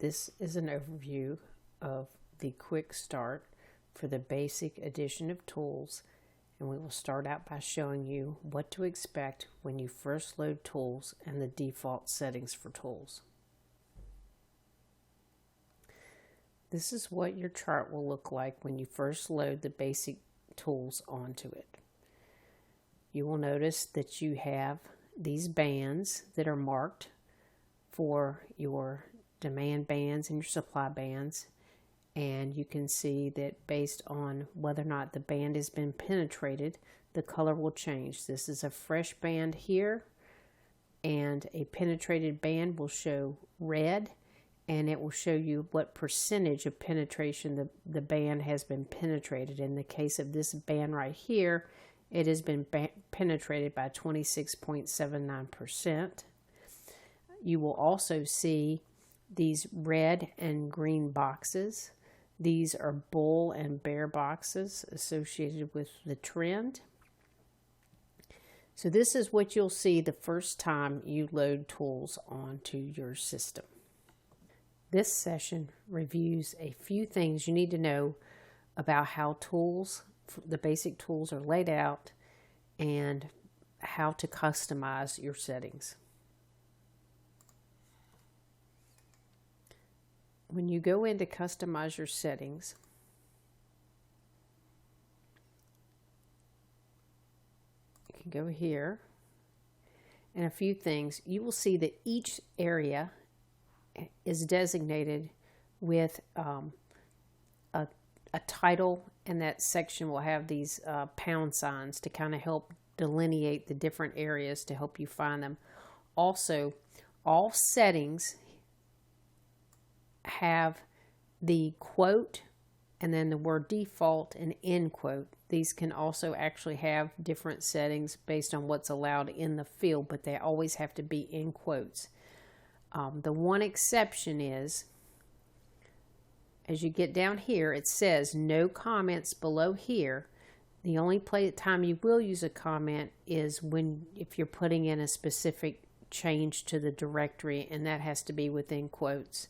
This is an overview of the quick start for the basic edition of tools, and we will start out by showing you what to expect when you first load tools and the default settings for tools. This is what your chart will look like when you first load the basic tools onto it. You will notice that you have these bands that are marked for your demand bands and your supply bands, and you can see that based on whether or not the band has been penetrated, the color will change. This is a fresh band here, and a penetrated band will show red, and it will show you what percentage of penetration the band has been penetrated. In the case of this band right here, it has been penetrated by 26.79%. You will also see these red and green boxes. These are bull and bear boxes associated with the trend. So this is what you'll see the first time you load tools onto your system. This session reviews a few things you need to know about how tools, the basic tools, are laid out and how to customize your settings. When you go in to customize your settings, you can go here, and a few things. You will see that each area is designated with a title, and that section will have these pound signs to kind of help delineate the different areas to help you find them. Also, all settings have the quote and then the word default and end quote. These can also actually have different settings based on what's allowed in the field, but they always have to be in quotes. The one exception is, as you get down here, it says no comments below here. The only time you will use a comment is if you're putting in a specific change to the directory, and that has to be within quotes.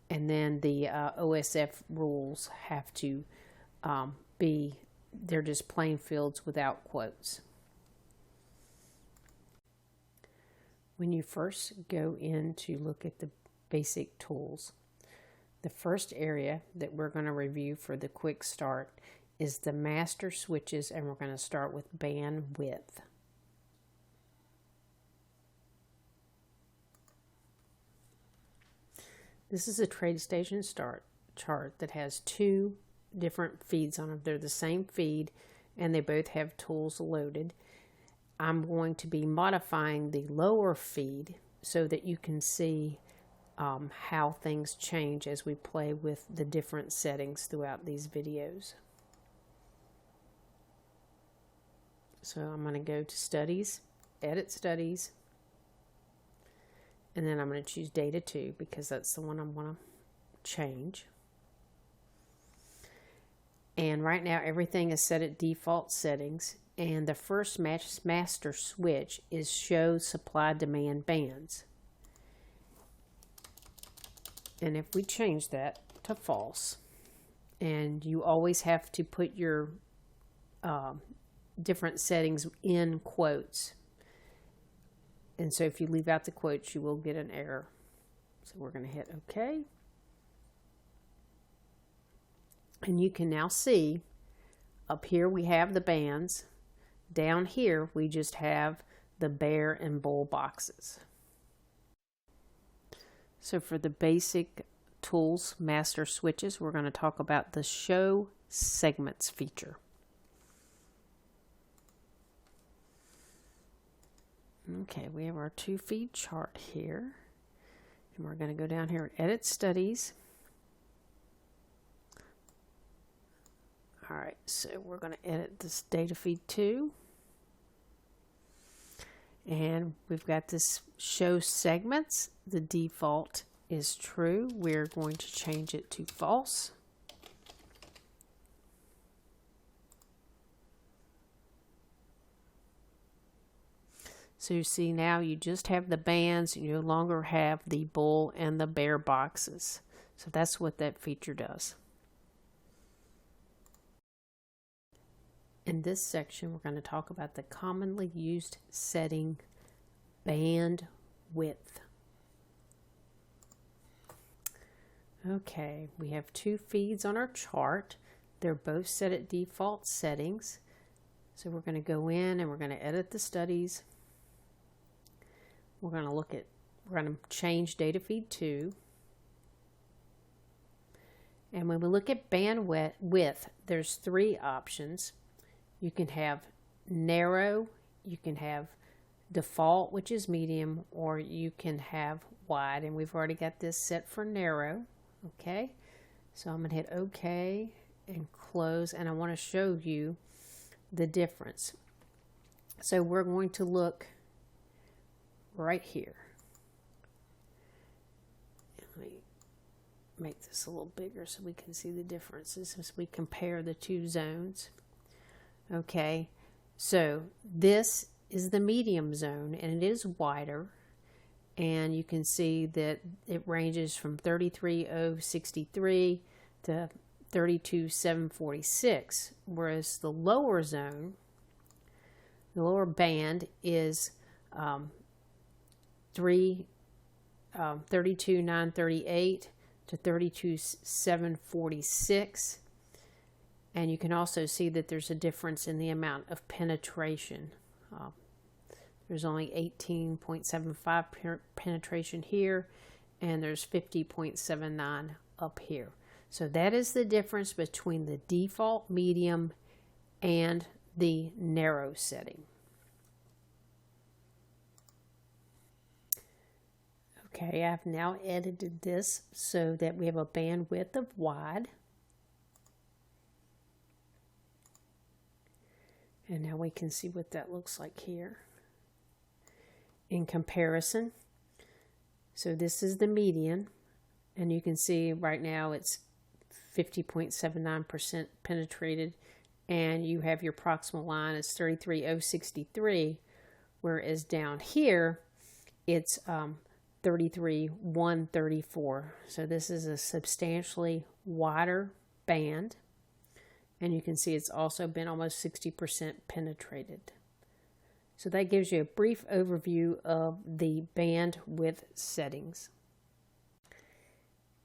And then the OSF rules have to they're just plain fields without quotes. When you first go in to look at the basic tools, the first area that we're going to review for the quick start is the master switches, and we're going to start with band width. This is a TradeStation chart that has two different feeds on them. They're the same feed, and they both have tools loaded. I'm going to be modifying the lower feed so that you can see how things change as we play with the different settings throughout these videos. So I'm going to go to Studies, Edit Studies, and then I'm going to choose Data 2 because that's the one I want to change. And right now everything is set at default settings, and the first master switch is Show Supply Demand Bands. And if we change that to false, and you always have to put your different settings in quotes. And so if you leave out the quotes, you will get an error. So we're going to hit OK. And you can now see up here we have the bands. Down here we just have the bear and bull boxes. So for the basic tools master switches, we're going to talk about the Show Segments feature. Okay, we have our two feed chart here, and we're going to go down here and Edit Studies. Alright, so we're going to edit this data feed 2, and we've got this Show Segments. The default is true. We're going to change it to false. So you see now you just have the bands, you no longer have the bull and the bear boxes. So that's what that feature does. In this section, we're going to talk about the commonly used setting, band width. Okay, we have two feeds on our chart. They're both set at default settings. So we're going to go in and we're going to edit the studies. We're going to change data feed 2. And when we look at band width, there's 3 options. You can have narrow, you can have default, which is medium, or you can have wide. And we've already got this set for narrow. Okay, so I'm going to hit OK and close, and I want to show you the difference. So we're going to look right here. Let me make this a little bigger so we can see the differences as we compare the two zones. Okay, so this is the medium zone, and it is wider. And you can see that it ranges from 33,063 to 32,746, whereas the lower zone, the lower band is 32,938 to 32,746. And you can also see that there's a difference in the amount of penetration. There's only 18.75 penetration here, and there's 50.79 up here. So that is the difference between the default medium and the narrow setting. Okay, I've now edited this so that we have a bandwidth of wide. And now we can see what that looks like here. In comparison, so this is the median, and you can see right now it's 50.79% penetrated, and you have your proximal line is 33,063, whereas down here it's 33,134. So this is a substantially wider band, and you can see it's also been almost 60% penetrated. So that gives you a brief overview of the bandwidth settings.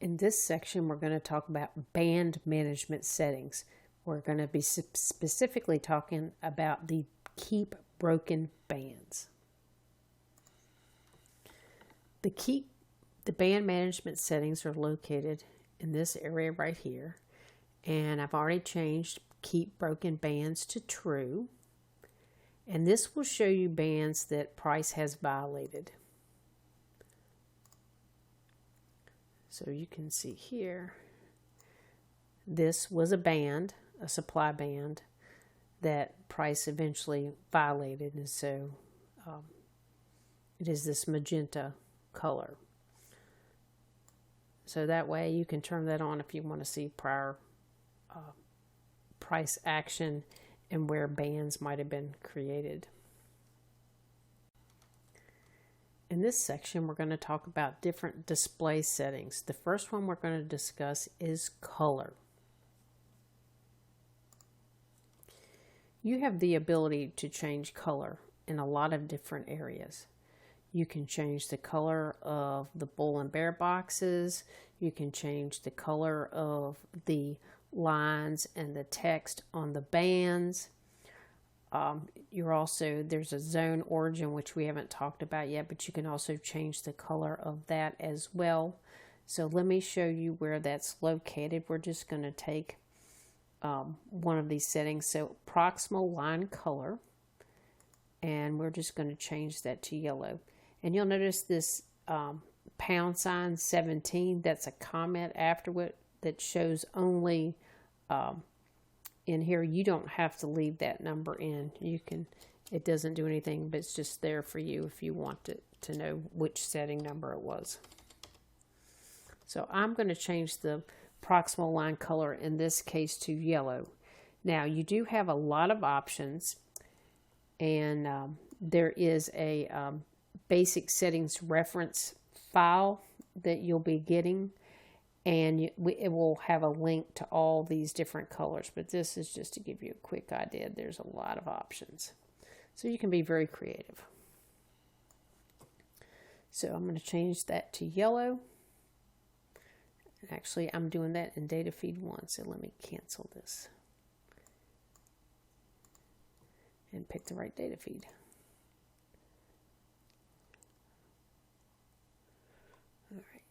In this section, we're going to talk about band management settings. We're going to be specifically talking about the keep broken bands. The band management settings are located in this area right here. And I've already changed keep broken bands to true. And this will show you bands that price has violated. So you can see here, this was a band, a supply band, that price eventually violated. And so it is this magenta color. So that way you can turn that on if you want to see prior price action and where bands might have been created. In this section, we're going to talk about different display settings. The first one we're going to discuss is color. You have the ability to change color in a lot of different areas. You can change the color of the bull and bear boxes. You can change the color of the lines and the text on the bands. There's a zone origin, which we haven't talked about yet, but you can also change the color of that as well. So let me show you where that's located. We're just going to take one of these settings. So proximal line color, and we're just going to change that to yellow. And you'll notice this pound sign 17, that's a comment afterward that shows only in here. You don't have to leave that number in. It doesn't do anything, but it's just there for you if you want to know which setting number it was. So I'm going to change the proximal line color in this case to yellow. Now you do have a lot of options, and there is a basic settings reference file that you'll be getting, and it will have a link to all these different colors, but this is just to give you a quick idea. There's a lot of options, so you can be very creative. So I'm going to change that to yellow. Actually, I'm doing that in data feed 1, so let me cancel this and pick the right data feed. All right.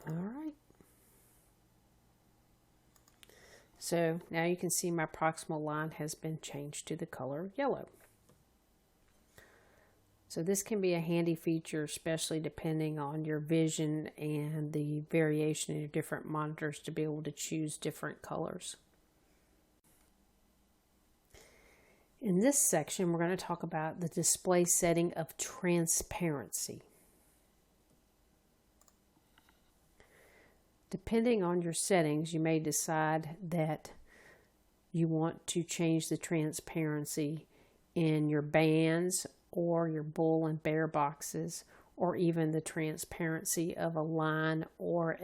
All right. So now you can see my proximal line has been changed to the color yellow. So this can be a handy feature, especially depending on your vision and the variation in your different monitors, to be able to choose different colors. In this section, we're going to talk about the display setting of transparency. Depending on your settings, you may decide that you want to change the transparency in your bands or your bull and bear boxes, or even the transparency of a line or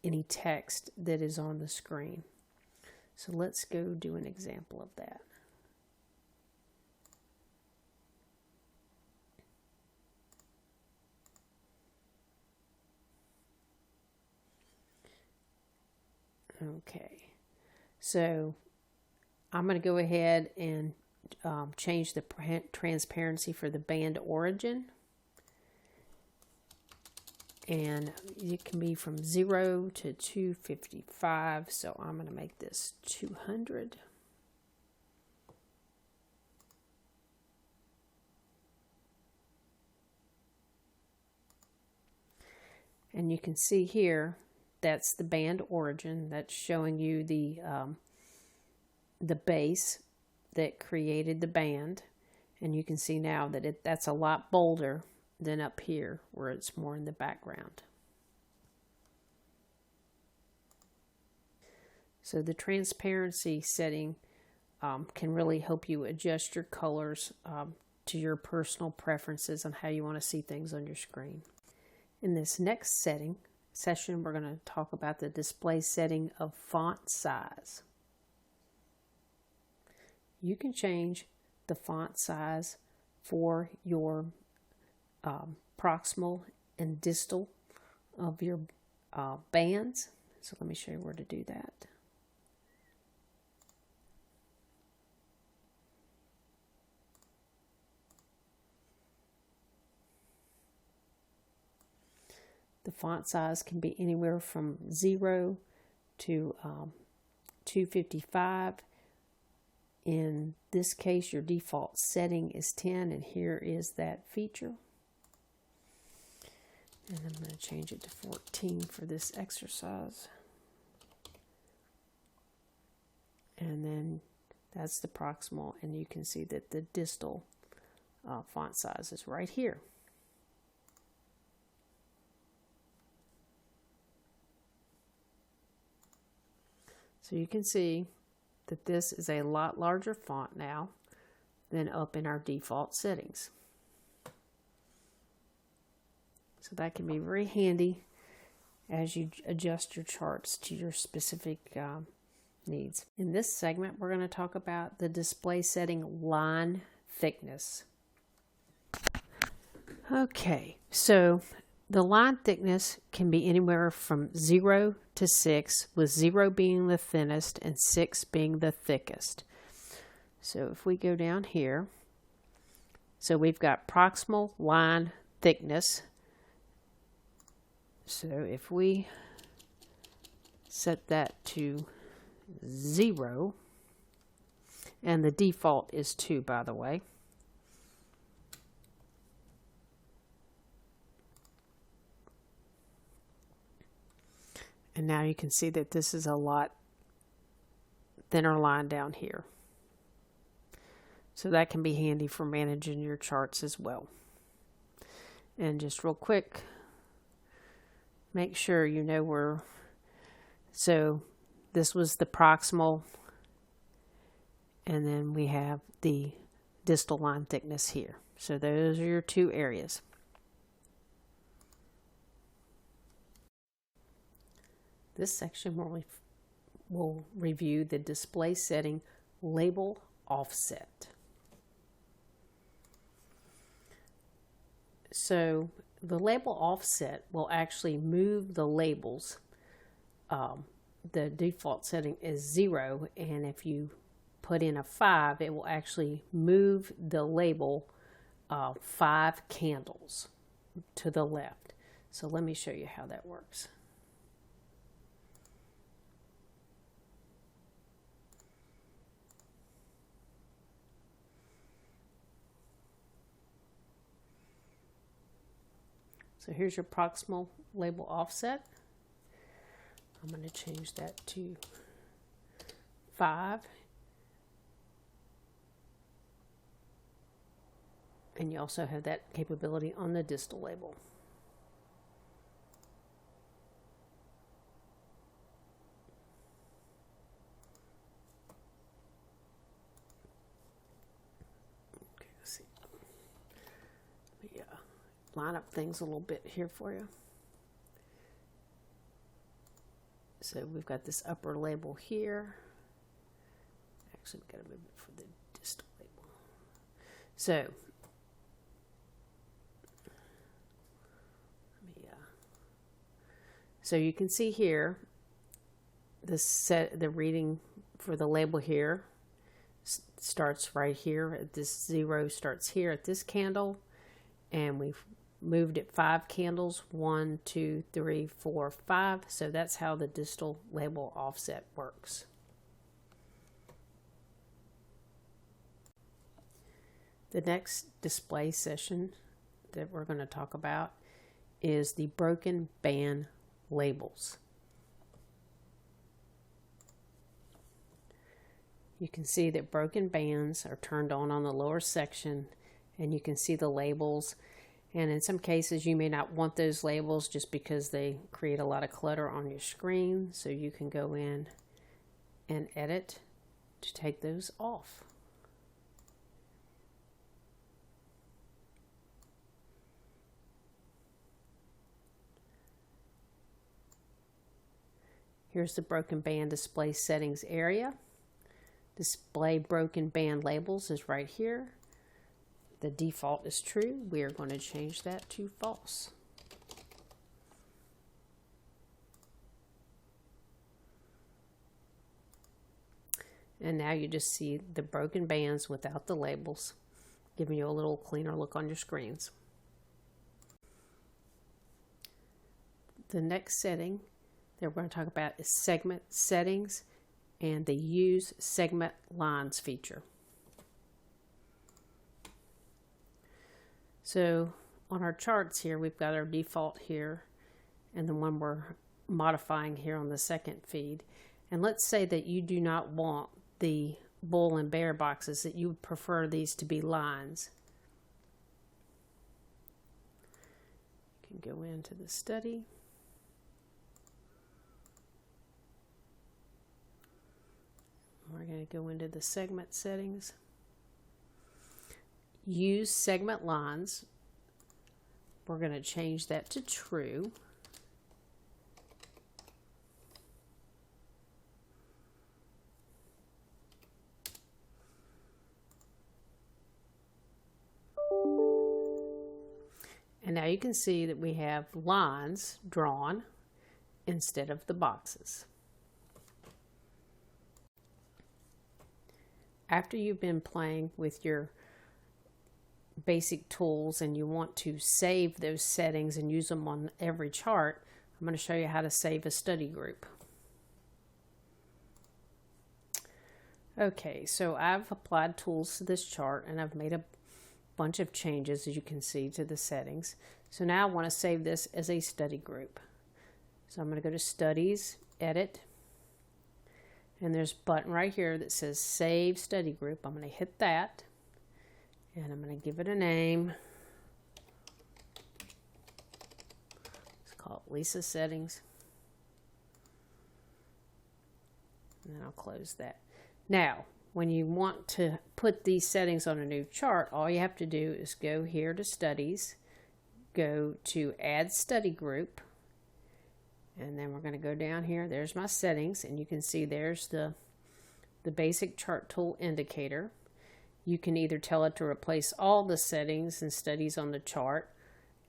any text that is on the screen. So let's go do an example of that. Okay, so I'm going to go ahead and change the transparency for the band origin, and it can be from 0 to 255, so I'm going to make this 200. And you can see here, that's the band origin. That's showing you the base that created the band, and you can see now that that's a lot bolder than up here where it's more in the background. So the transparency setting can really help you adjust your colors to your personal preferences on how you want to see things on your screen. In this next session, we're going to talk about the display setting of font size. You can change the font size for your proximal and distal of your bands. So let me show you where to do that. The font size can be anywhere from 0 to 255. In this case, your default setting is 10, and here is that feature. And I'm going to change it to 14 for this exercise. And then that's the proximal, and you can see that the distal font size is right here. So you can see that this is a lot larger font now than up in our default settings. So that can be very handy as you adjust your charts to your specific needs. In this segment, we're going to talk about the display setting line thickness. Okay, so the line thickness can be anywhere from 0 to 6, with 0 being the thinnest and 6 being the thickest. So if we go down here, so we've got proximal line thickness. So if we set that to 0, and the default is 2, by the way. And now you can see that this is a lot thinner line down here. So that can be handy for managing your charts as well. And just real quick, make sure you know where. So this was the proximal, and then we have the distal line thickness here. So those are your two areas. This section will review the display setting label offset. So the label offset will actually move the labels. The default setting is 0, and if you put in a 5, it will actually move the label 5 candles to the left. So let me show you how that works. So here's your proximal label offset. I'm going to change that to 5. And you also have that capability on the distal label. Okay, let's see. Let me line up things a little bit here for you. So we've got this upper label here. Actually, we've got to move it for the distal label. So you can see here, the reading for the label here starts right here. This 0 starts here at this candle, and we've moved it 5 candles, 1, 2, 3, 4, 5. So that's how the distal label offset works. The next display session that we're going to talk about is the broken band labels. You can see that broken bands are turned on the lower section, and you can see the labels. And in some cases, you may not want those labels just because they create a lot of clutter on your screen. So you can go in and edit to take those off. Here's the broken band display settings area. Display broken band labels is right here. The default is true. We are going to change that to false. And now you just see the broken bands without the labels, giving you a little cleaner look on your screens. The next setting that we're going to talk about is segment settings and the use segment lines feature. So on our charts here, we've got our default here and the one we're modifying here on the second feed. And let's say that you do not want the bull and bear boxes, that you would prefer these to be lines. You can go into the study. We're going to go into the segment settings. Use segment lines. We're going to change that to true. And now you can see that we have lines drawn instead of the boxes. After you've been playing with your basic tools and you want to save those settings and use them on every chart, I'm going to show you how to save a study group. Okay, so I've applied tools to this chart and I've made a bunch of changes, as you can see, to the settings. So now I want to save this as a study group. So I'm going to go to Studies, Edit, and there's a button right here that says Save Study Group. I'm going to hit that, and I'm going to give it a name. Let's call it Lisa Settings. And then I'll close that. Now, when you want to put these settings on a new chart, all you have to do is go here to Studies, go to Add Study Group, and then we're going to go down here. There's my settings, and you can see there's the basic chart tool indicator. You can either tell it to replace all the settings and studies on the chart,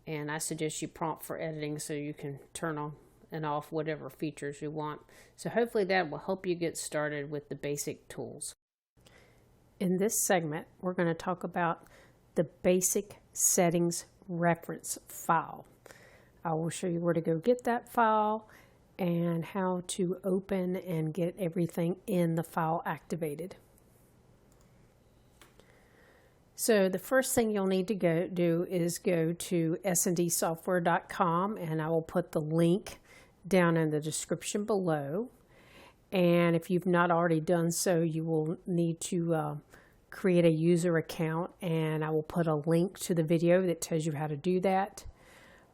and I suggest you prompt for editing so you can turn on and off whatever features you want. So hopefully that will help you get started with the basic tools. In this segment, we're going to talk about the basic settings reference file. I will show you where to go get that file and how to open and get everything in the file activated. So the first thing you'll need to do is go to sndsoftware.com, and I will put the link down in the description below. And if you've not already done so, you will need to create a user account, and I will put a link to the video that tells you how to do that.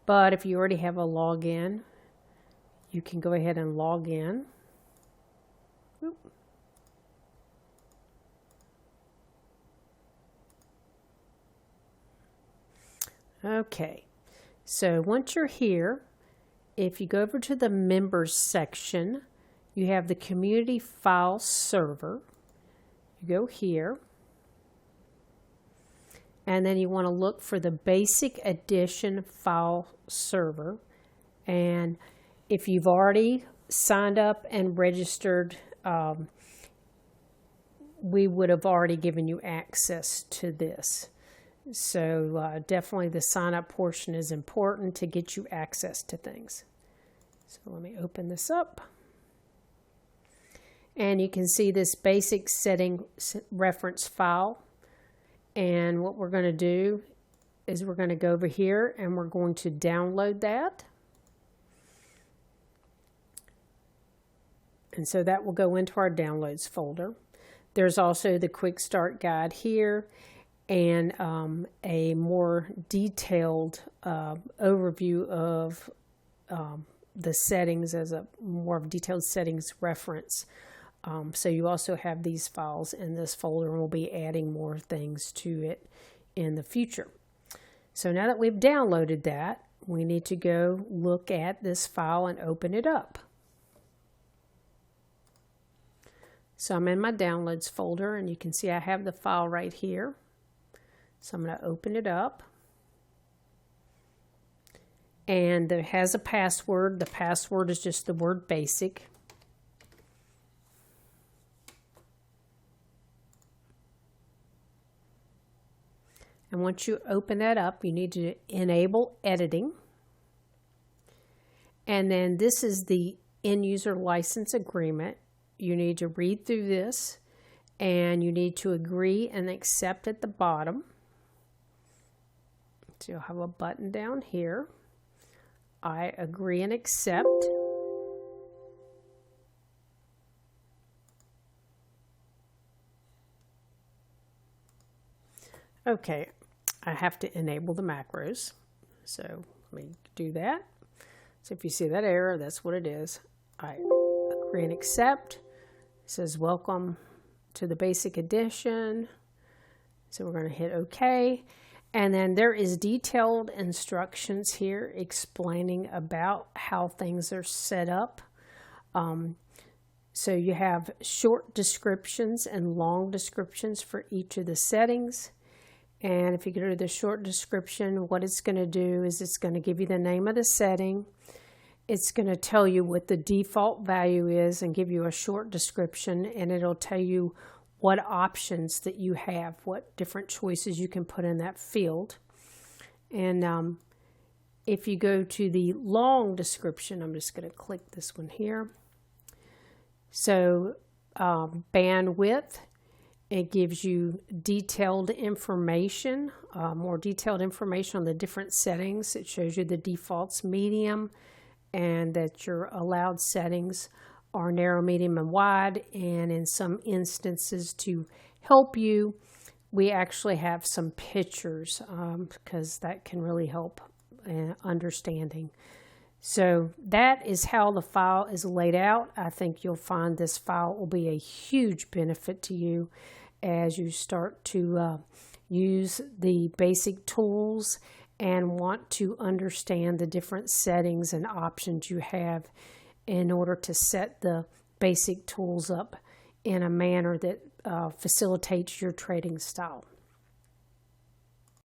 But if you already have a login, you can go ahead and log in. Oop. Okay, so once you're here, if you go over to the members section, you have the community file server. You go here, and then you want to look for the basic edition file server. And if you've already signed up and registered, we would have already given you access to this. So definitely the sign up portion is important to get you access to things. So let me open this up. And you can see this basic setting reference file. And what we're going to do is we're going to go over here and we're going to download that. And so that will go into our downloads folder. There's also the quick start guide here, and a more detailed overview of the settings as a more detailed settings reference. So you also have these files in this folder, and we'll be adding more things to it in the future. So now that we've downloaded that, we need to go look at this file and open it up. So I'm in my downloads folder, and you can see I have the file right here. So I'm going to open it up. And it has a password. The password is just the word basic. And once you open that up, you need to enable editing. And then this is the end user license agreement. You need to read through this, and you need to agree and accept at the bottom. So you'll have a button down here. I agree and accept. Okay, I have to enable the macros. So let me do that. So if you see that error, that's what it is. I agree and accept. It says welcome to the basic edition. So we're going to hit OK. And then there is detailed instructions here explaining about how things are set up. So you have short descriptions and long descriptions for each of the settings. And if you go to the short description, what it's going to do is it's going to give you the name of the setting. It's going to tell you what the default value is and give you a short description, and it'll tell you what options that you have, what different choices you can put in that field. And if you go to the long description, I'm just going to click this one here. So bandwidth, it gives you detailed information, more detailed information on the different settings. It shows you the defaults, medium, and that your allowed settings are narrow, medium, and wide. And in some instances, to help you, we actually have some pictures because that can really help understanding. So that is how the file is laid out. I think you'll find this file will be a huge benefit to you as you start to use the basic tools and want to understand the different settings and options you have in order to set the basic tools up in a manner that facilitates your trading style.